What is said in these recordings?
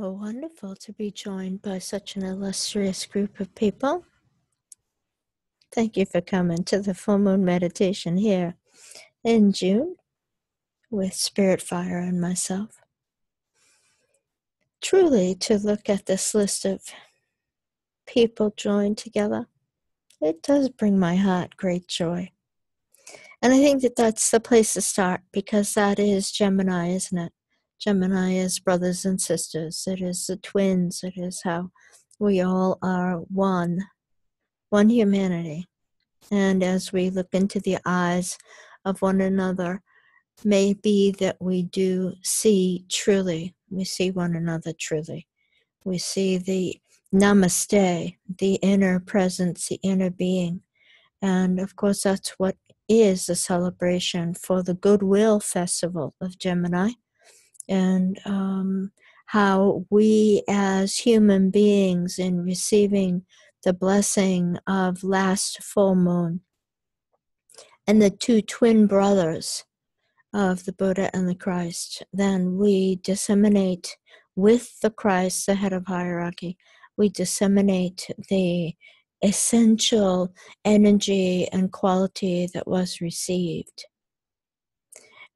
Oh, wonderful to be joined by such an illustrious group of people. Thank you for coming to the full moon meditation here in June with Spirit Fire and myself. Truly, to look at this list of people joined together, it does bring my heart great joy. And I think that that's the place to start, because that is Gemini, isn't it? Gemini is brothers and sisters. It is the twins. It is how we all are one humanity. And as we look into the eyes of one another, may be that we do see truly. We see one another truly. We see the namaste, the inner presence, the inner being. And of course, that's what is the celebration for the Goodwill Festival of Gemini. And how we as human beings, in receiving the blessing of last full moon and the two twin brothers of the Buddha and the Christ, then we disseminate with the Christ, the head of hierarchy, we disseminate the essential energy and quality that was received.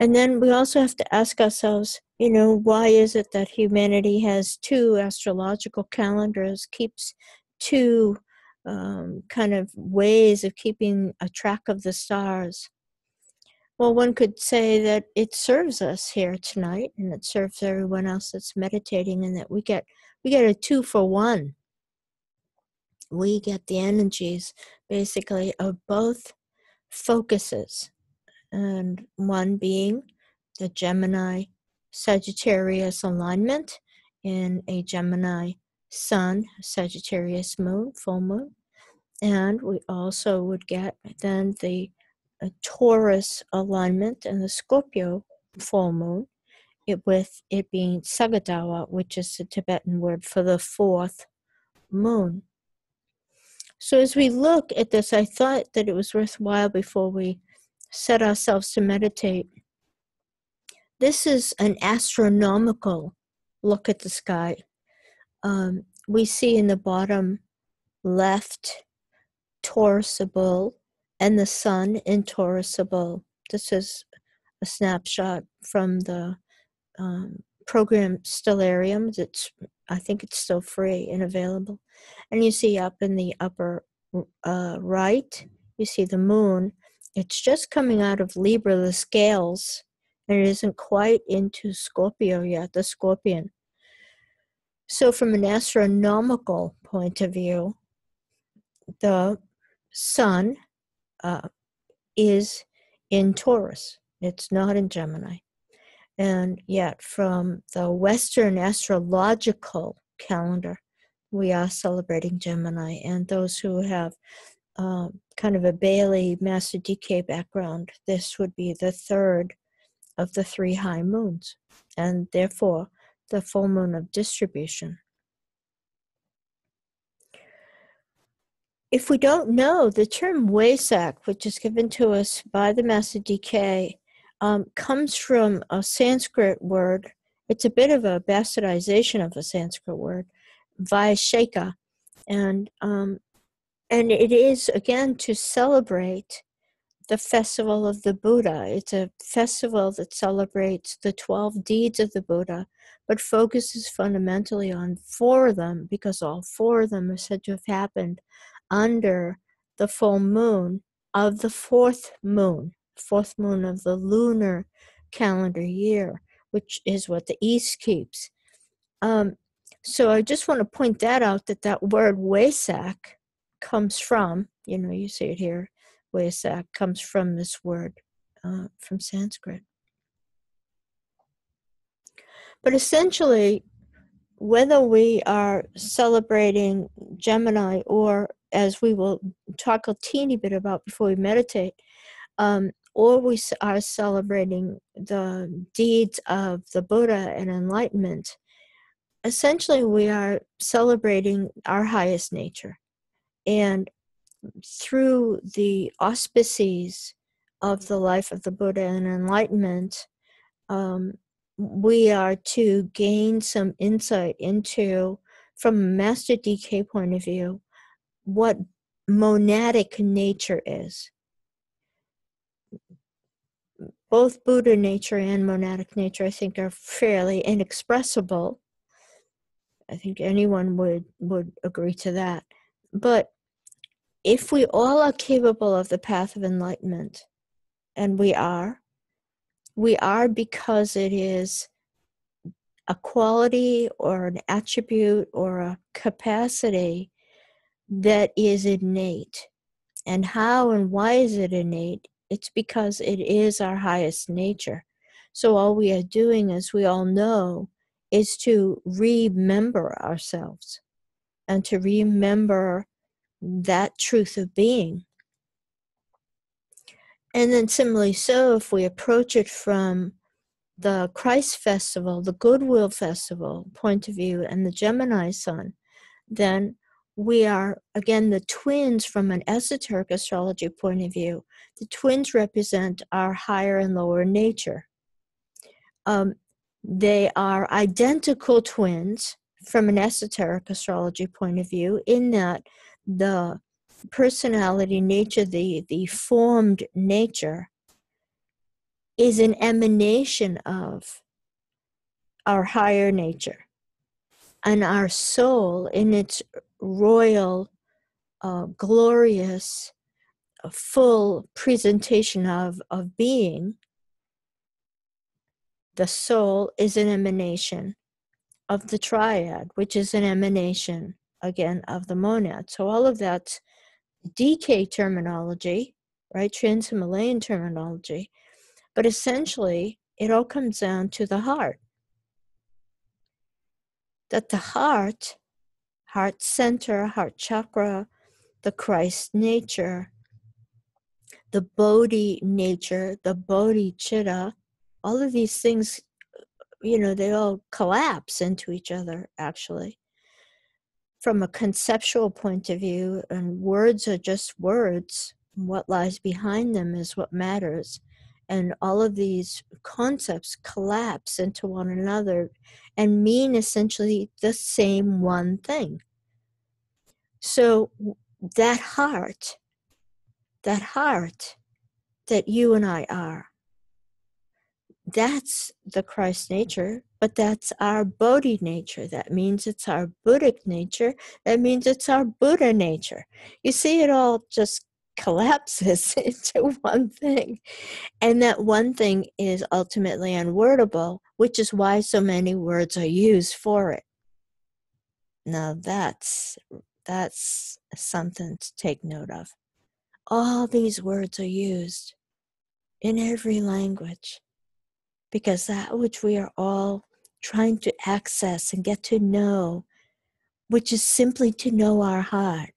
And then we also have to ask ourselves, why is it that humanity has two astrological calendars, keeps two kind of ways of keeping a track of the stars? Well, one could say that it serves us here tonight, and it serves everyone else that's meditating, and that we get a 2-for-1. We get the energies, basically, of both focuses, and one being the Gemini Sagittarius alignment in a Gemini Sun, Sagittarius moon, full moon. And we also would get then the Taurus alignment and the Scorpio full moon, with it being Sagadawa, which is the Tibetan word for the fourth moon. So as we look at this, I thought that it was worthwhile, before we set ourselves to meditate. This is an astronomical look at the sky. We see in the bottom left Taurus bull and the sun in Taurus bull. This is a snapshot from the program Stellarium. I think it's still free and available. And you see up in the upper right, you see the moon. It's just coming out of Libra, the scales, and it isn't quite into Scorpio yet, the scorpion. So from an astronomical point of view, the sun is in Taurus. It's not in Gemini. And yet from the Western astrological calendar, we are celebrating Gemini. And those who have kind of a Bailey Master DK background, this would be the third of the 3 high moons, and therefore the full moon of distribution. If we don't know, the term Wesak, which is given to us by the Master DK, comes from a Sanskrit word. It's a bit of a bastardization of a Sanskrit word, Vaisheka, and it is, again, to celebrate the festival of the Buddha. It's a festival that celebrates the 12 deeds of the Buddha, but focuses fundamentally on 4 of them, because all 4 of them are said to have happened under the full moon of the fourth moon of the lunar calendar year, which is what the East keeps. So I just want to point that out, that word Wesak comes from, you see it here, Wesak comes from this word from Sanskrit. But essentially, whether we are celebrating Gemini, or, as we will talk a teeny bit about before we meditate, or we are celebrating the deeds of the Buddha and enlightenment, essentially we are celebrating our highest nature. And through the auspices of the life of the Buddha and enlightenment, we are to gain some insight into, from a master DK point of view, what monadic nature is. Both Buddha nature and monadic nature, I think, are fairly inexpressible. I think anyone would agree to that. But if we all are capable of the path of enlightenment, and we are because it is a quality or an attribute or a capacity that is innate. And how and why is it innate? It's because it is our highest nature. So all we are doing, as we all know, is to remember ourselves and to remember that truth of being. And then similarly so, if we approach it from the Christ festival, the Goodwill festival point of view, and the Gemini sun, then we are, again, the twins from an esoteric astrology point of view. The twins represent our higher and lower nature. They are identical twins from an esoteric astrology point of view, in that the personality nature, the formed nature, is an emanation of our higher nature. And our soul, in its royal, glorious, full presentation of being, the soul is an emanation of the triad, which is an emanation, again, of the monad. So all of that's DK terminology, right? Trans-Himalayan terminology. But essentially, it all comes down to the heart. That the heart center, heart chakra, the Christ nature, the Bodhi nature, the Bodhicitta, all of these things, they all collapse into each other, actually. From a conceptual point of view, and words are just words, what lies behind them is what matters. And all of these concepts collapse into one another and mean essentially the same one thing. So that heart that you and I are, that's the Christ nature, but that's our Bodhi nature. That means it's our Buddhic nature. That means it's our Buddha nature. You see, it all just collapses into one thing. And that one thing is ultimately unwordable, which is why so many words are used for it. Now that's something to take note of. All these words are used in every language, because that which we are all trying to access and get to know, which is simply to know our heart,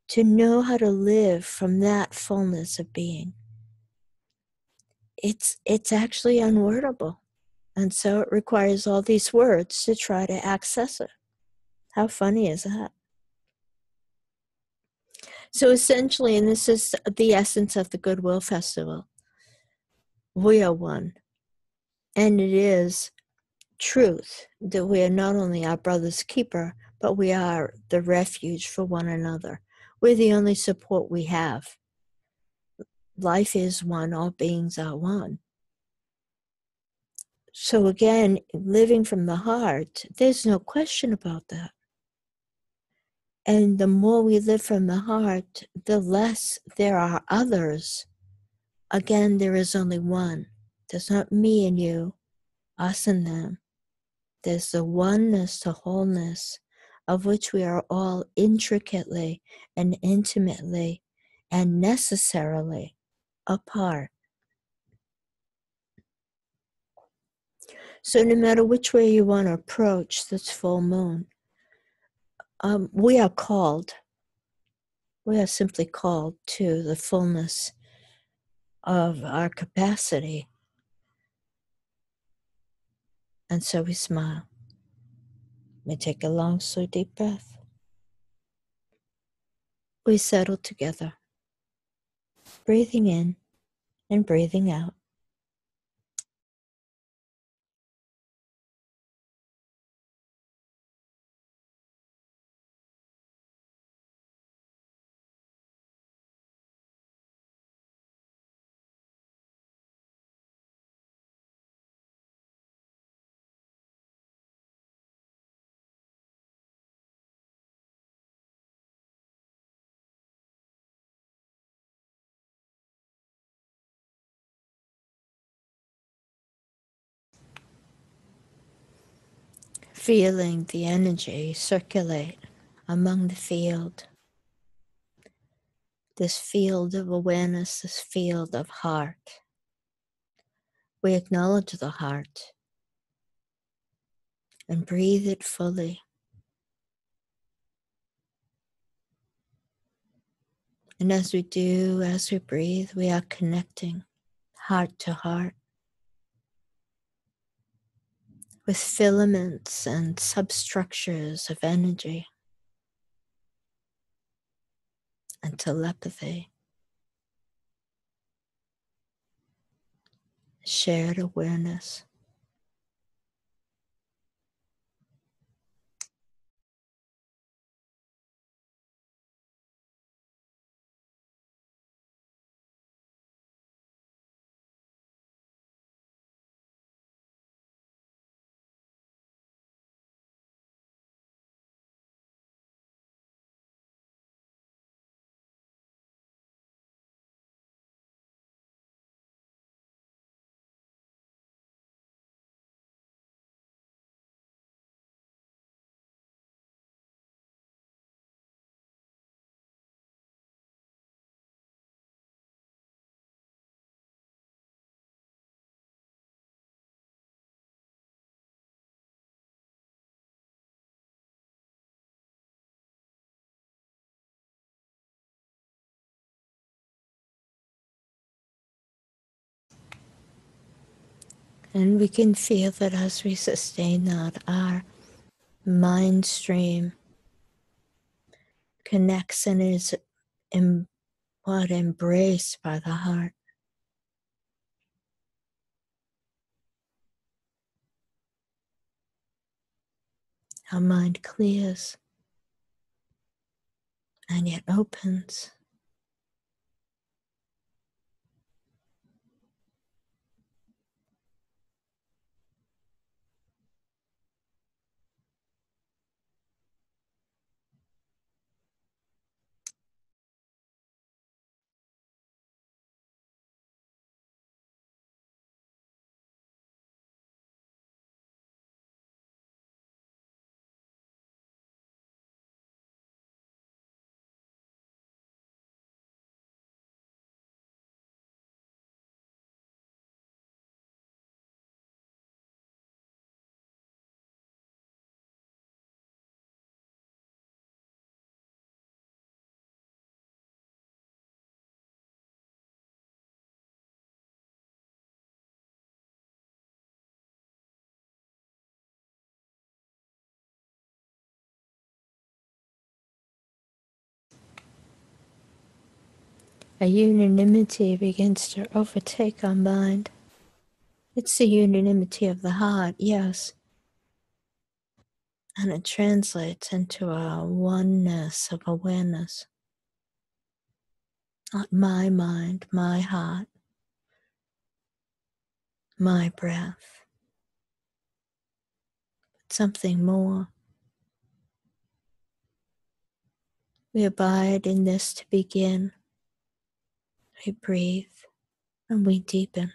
to know how to live from that fullness of being, it's actually unwordable. And so it requires all these words to try to access it. How funny is that? So essentially, and this is the essence of the Goodwill Festival, we are one. And it is truth that we are not only our brother's keeper, but we are the refuge for one another. We're the only support we have. Life is one, all beings are one. So again, living from the heart, there's no question about that. And the more we live from the heart, the less there are others. Again, there is only one. There's not me and you, us and them. There's the oneness, the wholeness, of which we are all intricately and intimately and necessarily a part. So no matter which way you want to approach this full moon, we are called. We are simply called to the fullness of our capacity. And so we smile. We take a long, slow, deep breath. We settle together, breathing in and breathing out. feeling the energy circulate among the field. This field of awareness, this field of heart. We acknowledge the heart and breathe it fully. And as we do, as we breathe, we are connecting heart to heart with filaments and substructures of energy and telepathy, shared awareness. And we can feel that as we sustain that, our mind stream connects and is embraced by the heart. Our mind clears and yet opens. A unanimity begins to overtake our mind. It's the unanimity of the heart, yes. And it translates into a oneness of awareness. Not my mind, my heart, my breath, but something more. We abide in this to begin. We breathe and we deepen.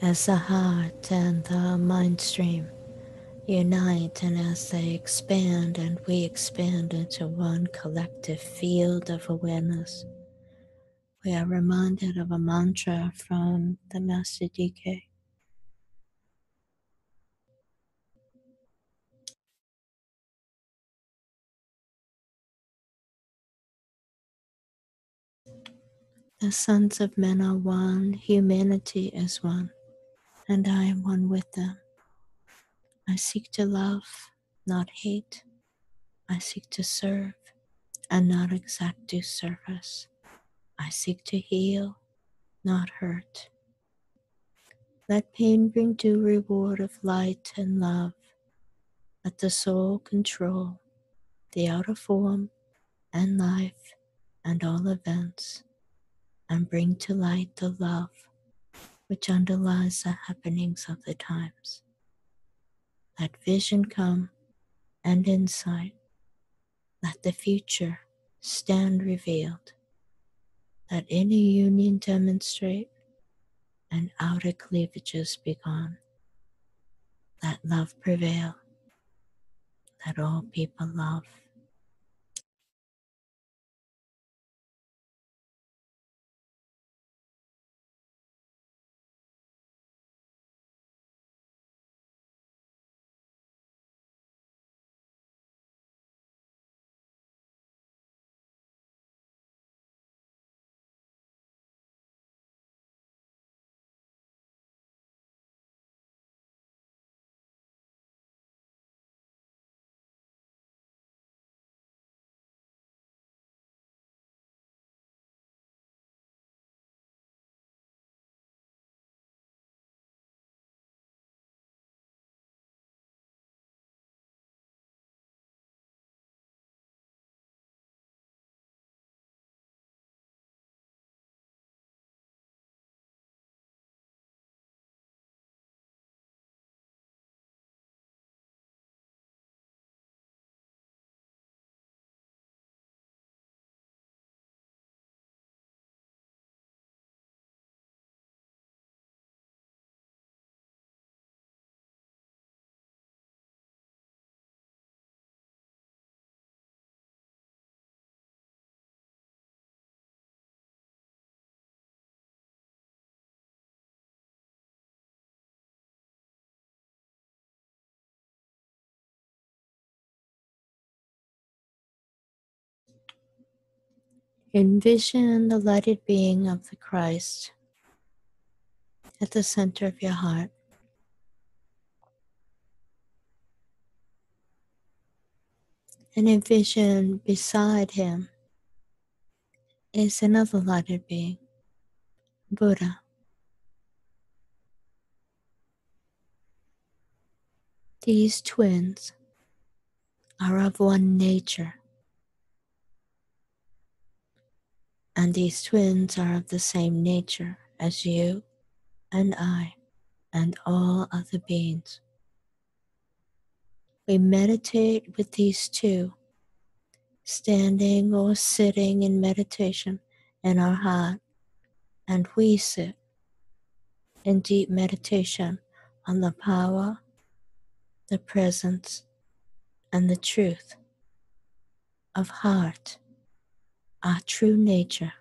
as the heart and the mind stream unite, and as they expand and we expand into one collective field of awareness, we are reminded of a mantra from the Master DK. The sons of men are one, humanity is one, and I am one with them. I seek to love, not hate. I seek to serve and not exact due service. I seek to heal, not hurt. Let pain bring due reward of light and love. Let the soul control the outer form and life and all events, and bring to light the love which underlies the happenings of the times. Let vision come and insight. Let the future stand revealed. Let inner union demonstrate and outer cleavages be gone. Let love prevail. Let all people love. Envision the lighted being of the Christ at the center of your heart, and envision beside him is another lighted being, Buddha. These twins are of one nature, and these twins are of the same nature as you and I and all other beings. We meditate with these two, standing or sitting in meditation in our heart, and we sit in deep meditation on the power, the presence, and the truth of heart, our true nature.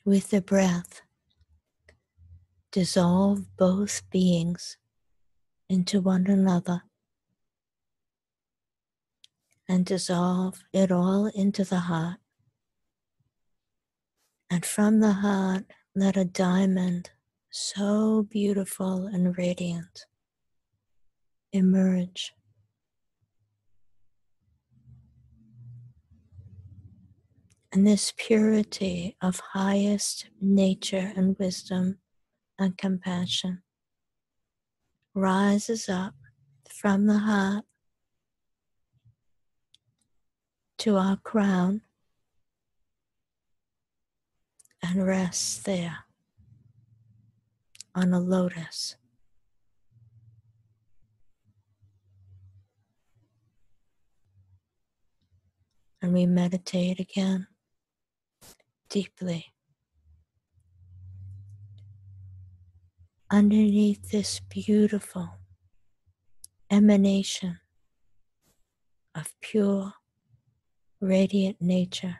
With the breath, dissolve both beings into one another and dissolve it all into the heart. And from the heart, let a diamond so beautiful and radiant emerge. And this purity of highest nature and wisdom and compassion rises up from the heart to our crown and rests there on a lotus. And we meditate again deeply. Underneath this beautiful emanation of pure, radiant nature,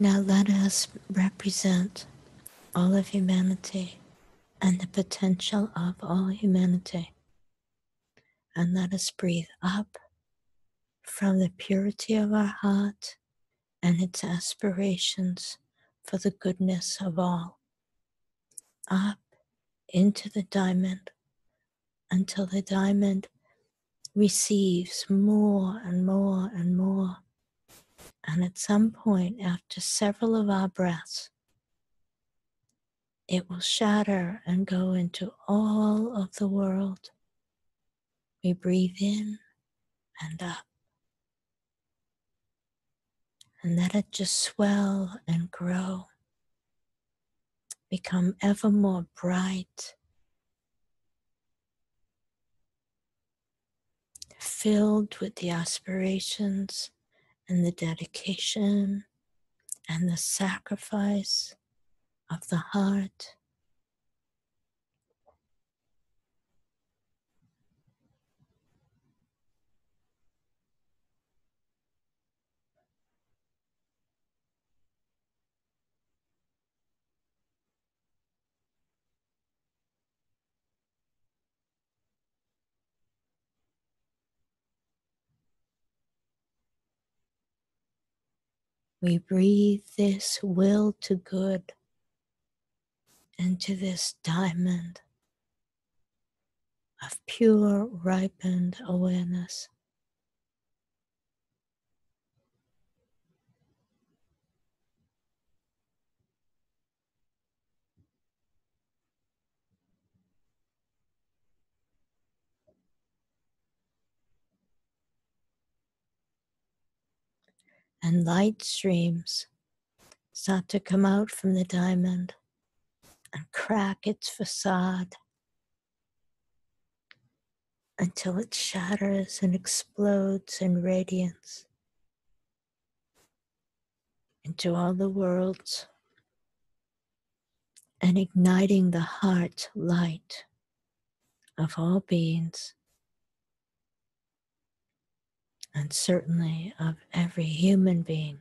now let us represent all of humanity and the potential of all humanity. And let us breathe up from the purity of our heart and its aspirations for the goodness of all, up into the diamond until the diamond receives more and more and more And at some point, after several of our breaths, it will shatter and go into all of the world. We breathe in and up, and let it just swell and grow, become ever more bright, filled with the aspirations and the dedication and the sacrifice of the heart. We breathe this will to good into this diamond of pure, ripened awareness. And light streams start to come out from the diamond and crack its facade until it shatters and explodes in radiance into all the worlds and igniting the heart light of all beings, and certainly of every human being.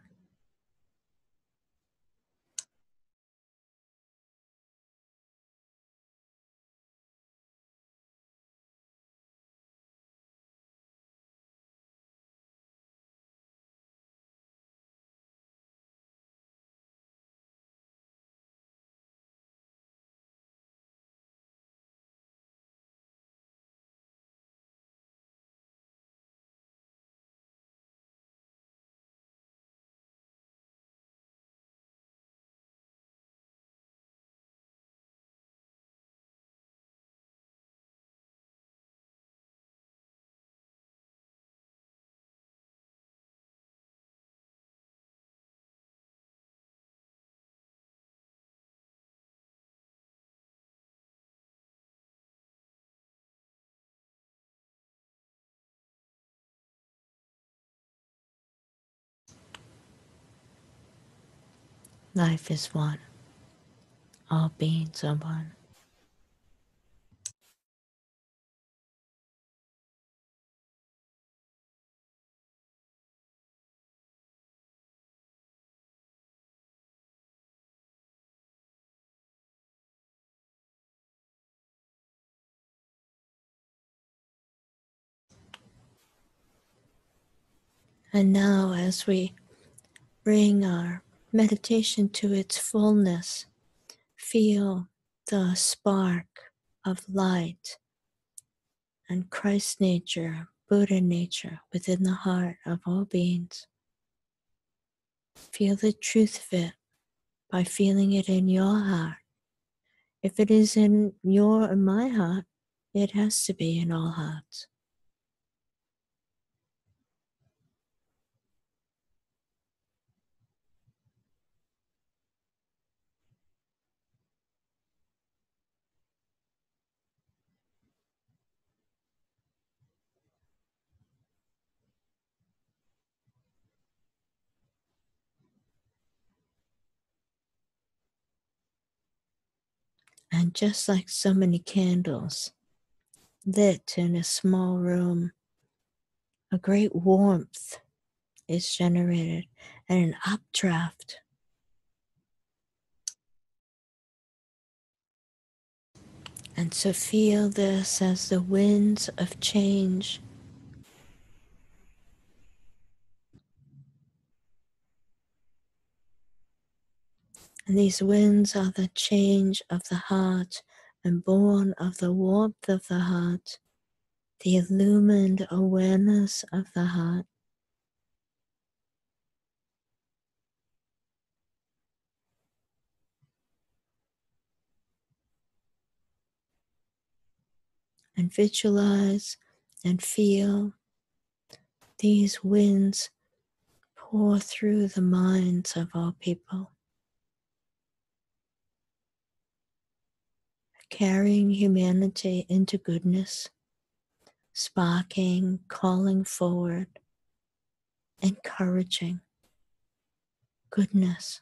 Life is one. All beings are one. And now, as we bring our meditation to its fullness, feel the spark of light and Christ nature, Buddha nature within the heart of all beings. Feel the truth of it by feeling it in your heart. If it is in your and my heart, it has to be in all hearts. And just like so many candles lit in a small room, a great warmth is generated and an updraft. And so feel this as the winds of change. And these winds are the change of the heart, and born of the warmth of the heart, the illumined awareness of the heart. and visualize and feel these winds pour through the minds of all people, carrying humanity into goodness, sparking, calling forward, encouraging goodness.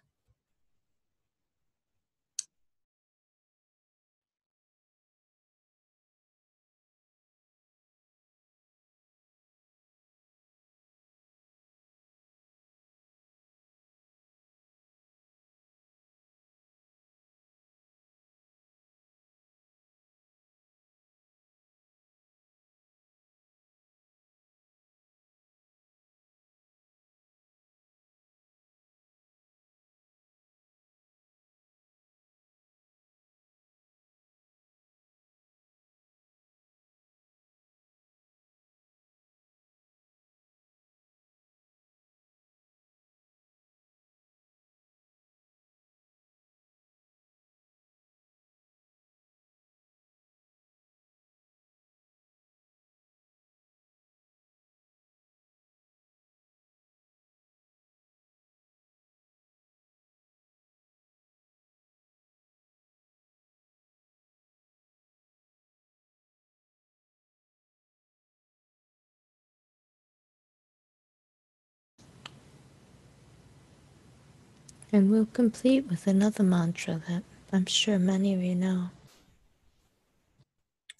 And we'll complete with another mantra that I'm sure many of you know.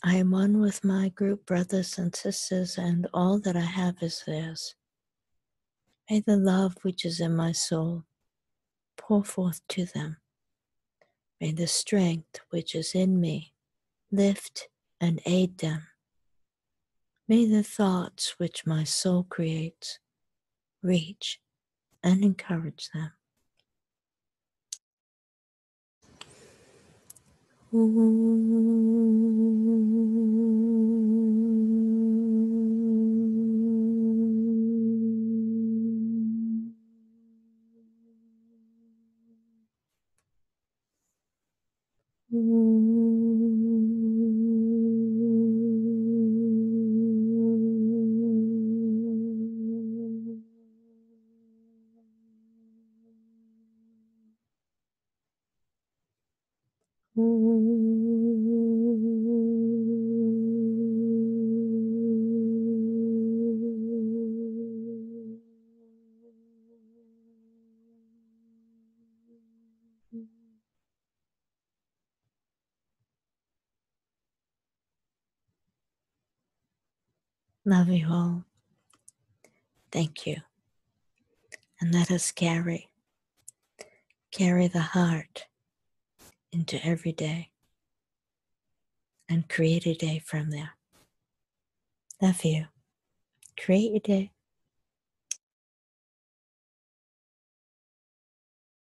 I am one with my group brothers and sisters, and all that I have is theirs. May the love which is in my soul pour forth to them. May the strength which is in me lift and aid them. May the thoughts which my soul creates reach and encourage them. Love you all. Thank you. And let us carry the heart into every day and create a day from there. Love you. Create your day.